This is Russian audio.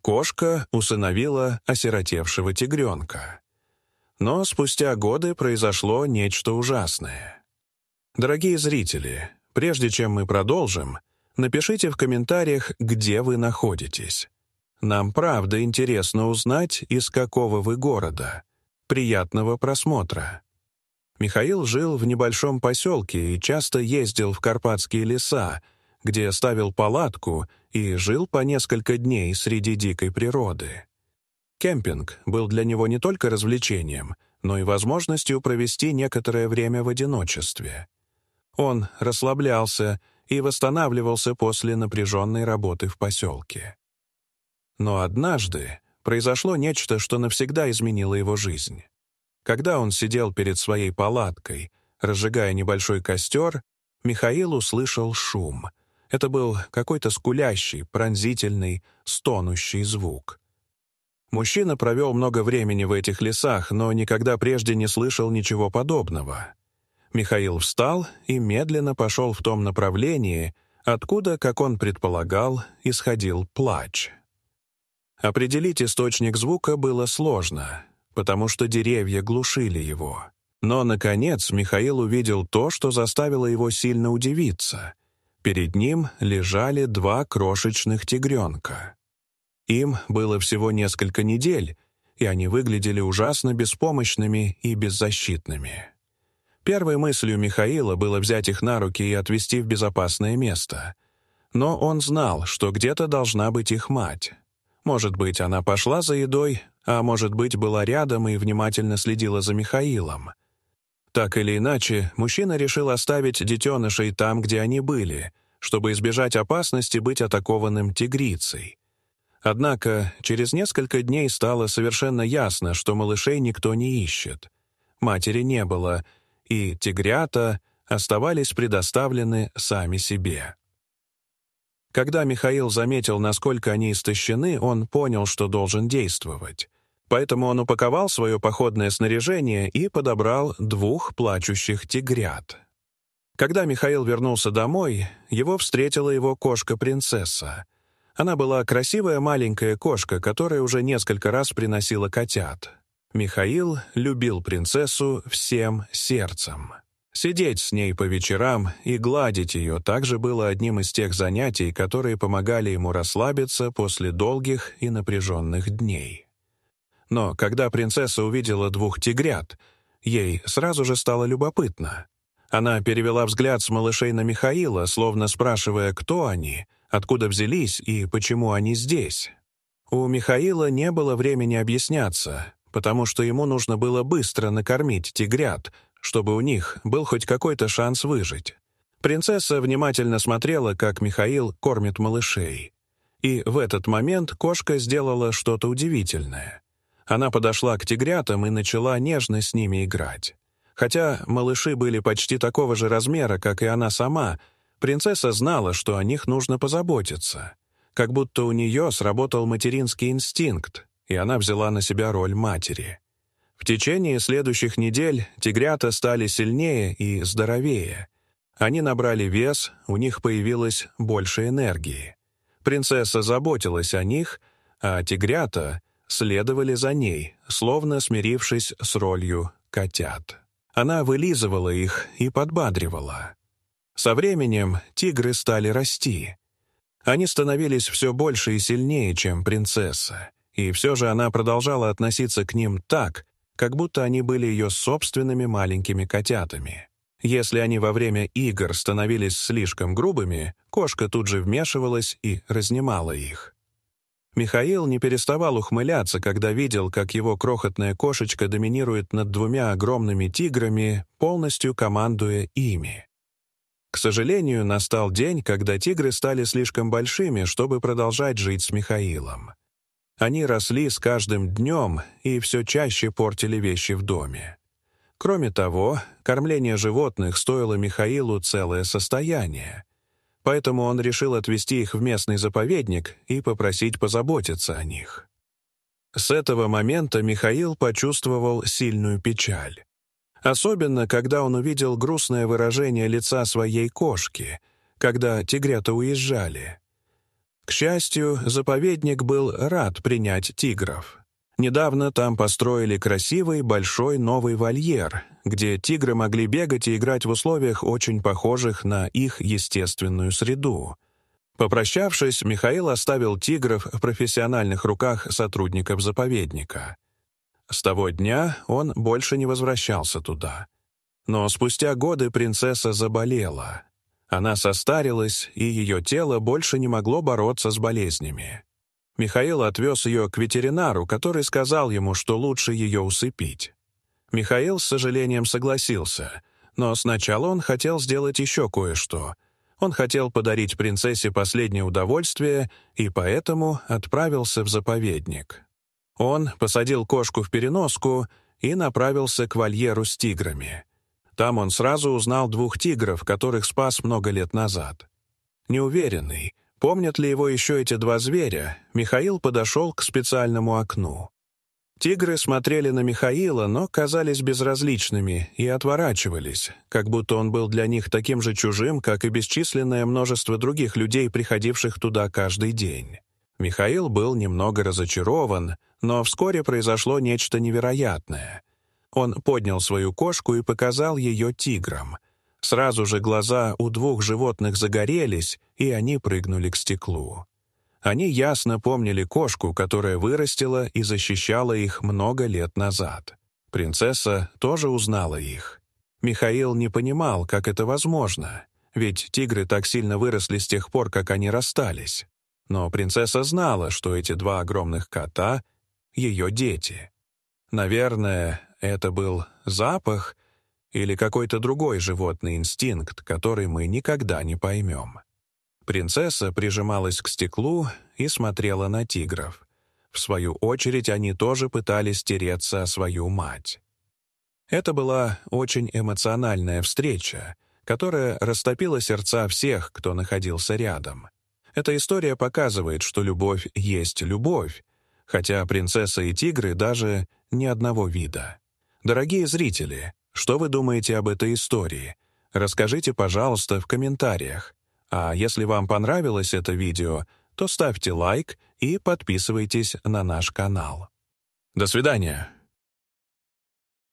Кошка усыновила осиротевшего тигренка. Но спустя годы произошло нечто ужасное. Дорогие зрители, прежде чем мы продолжим, напишите в комментариях, где вы находитесь. Нам правда интересно узнать, из какого вы города. Приятного просмотра. Михаил жил в небольшом поселке и часто ездил в карпатские леса, где ставил палатку и жил по несколько дней среди дикой природы. Кемпинг был для него не только развлечением, но и возможностью провести некоторое время в одиночестве. Он расслаблялся и восстанавливался после напряженной работы в поселке. Но однажды произошло нечто, что навсегда изменило его жизнь. Когда он сидел перед своей палаткой, разжигая небольшой костер, Михаил услышал шум. Это был какой-то скулящий, пронзительный, стонущий звук. Мужчина провел много времени в этих лесах, но никогда прежде не слышал ничего подобного. Михаил встал и медленно пошел в том направлении, откуда, как он предполагал, исходил плач. Определить источник звука было сложно, потому что деревья глушили его. Но, наконец, Михаил увидел то, что заставило его сильно удивиться. Перед ним лежали 2 крошечных тигренка. Им было всего несколько недель, и они выглядели ужасно беспомощными и беззащитными. Первой мыслью Михаила было взять их на руки и отвезти в безопасное место. Но он знал, что где-то должна быть их мать. Может быть, она пошла за едой, а может быть, была рядом и внимательно следила за Михаилом. Так или иначе, мужчина решил оставить детенышей там, где они были, чтобы избежать опасности быть атакованным тигрицей. Однако через несколько дней стало совершенно ясно, что малышей никто не ищет. Матери не было, и тигрята оставались предоставлены сами себе. Когда Михаил заметил, насколько они истощены, он понял, что должен действовать. Поэтому он упаковал свое походное снаряжение и подобрал 2 плачущих тигрят. Когда Михаил вернулся домой, его встретила его кошка-принцесса. Она была красивая маленькая кошка, которая уже несколько раз приносила котят. Михаил любил принцессу всем сердцем. Сидеть с ней по вечерам и гладить ее также было одним из тех занятий, которые помогали ему расслабиться после долгих и напряженных дней. Но когда принцесса увидела 2 тигрят, ей сразу же стало любопытно. Она перевела взгляд с малышей на Михаила, словно спрашивая, кто они, откуда взялись и почему они здесь. У Михаила не было времени объясняться, потому что ему нужно было быстро накормить тигрят, чтобы у них был хоть какой-то шанс выжить. Принцесса внимательно смотрела, как Михаил кормит малышей. И в этот момент кошка сделала что-то удивительное. Она подошла к тигрятам и начала нежно с ними играть. Хотя малыши были почти такого же размера, как и она сама, принцесса знала, что о них нужно позаботиться. Как будто у нее сработал материнский инстинкт, и она взяла на себя роль матери. В течение следующих недель тигрята стали сильнее и здоровее. Они набрали вес, у них появилось больше энергии. Принцесса заботилась о них, а тигрята следовали за ней, словно смирившись с ролью котят. Она вылизывала их и подбадривала. Со временем тигры стали расти. Они становились все больше и сильнее, чем принцесса, и все же она продолжала относиться к ним так, как будто они были ее собственными маленькими котятами. Если они во время игр становились слишком грубыми, кошка тут же вмешивалась и разнимала их. Михаил не переставал ухмыляться, когда видел, как его крохотная кошечка доминирует над 2 огромными тиграми, полностью командуя ими. К сожалению, настал день, когда тигры стали слишком большими, чтобы продолжать жить с Михаилом. Они росли с каждым днем и все чаще портили вещи в доме. Кроме того, кормление животных стоило Михаилу целое состояние. Поэтому он решил отвезти их в местный заповедник и попросить позаботиться о них. С этого момента Михаил почувствовал сильную печаль. Особенно, когда он увидел грустное выражение лица своей кошки, когда тигрята уезжали. К счастью, заповедник был рад принять тигров. Недавно там построили красивый большой новый вольер, где тигры могли бегать и играть в условиях, очень похожих на их естественную среду. Попрощавшись, Михаил оставил тигров в профессиональных руках сотрудников заповедника. С того дня он больше не возвращался туда. Но спустя годы принцесса заболела. Она состарилась, и ее тело больше не могло бороться с болезнями. Михаил отвез ее к ветеринару, который сказал ему, что лучше ее усыпить. Михаил с сожалением согласился, но сначала он хотел сделать еще кое-что. Он хотел подарить принцессе последнее удовольствие и поэтому отправился в заповедник. Он посадил кошку в переноску и направился к вольеру с тиграми. Там он сразу узнал 2 тигров, которых спас много лет назад. Неуверенный, помнят ли его еще эти 2 зверя, Михаил подошел к специальному окну. Тигры смотрели на Михаила, но казались безразличными и отворачивались, как будто он был для них таким же чужим, как и бесчисленное множество других людей, приходивших туда каждый день. Михаил был немного разочарован, но вскоре произошло нечто невероятное. Он поднял свою кошку и показал ее тиграм. Сразу же глаза у 2 животных загорелись, и они прыгнули к стеклу. Они ясно помнили кошку, которая вырастила и защищала их много лет назад. Принцесса тоже узнала их. Михаил не понимал, как это возможно, ведь тигры так сильно выросли с тех пор, как они расстались. Но принцесса знала, что эти 2 огромных кота — ее дети. Наверное, это был запах или какой-то другой животный инстинкт, который мы никогда не поймем. Принцесса прижималась к стеклу и смотрела на тигров. В свою очередь, они тоже пытались тереться о свою мать. Это была очень эмоциональная встреча, которая растопила сердца всех, кто находился рядом. Эта история показывает, что любовь есть любовь, хотя принцесса и тигры даже ни одного вида. Дорогие зрители, что вы думаете об этой истории? Расскажите, пожалуйста, в комментариях. А если вам понравилось это видео, то ставьте лайк и подписывайтесь на наш канал. До свидания!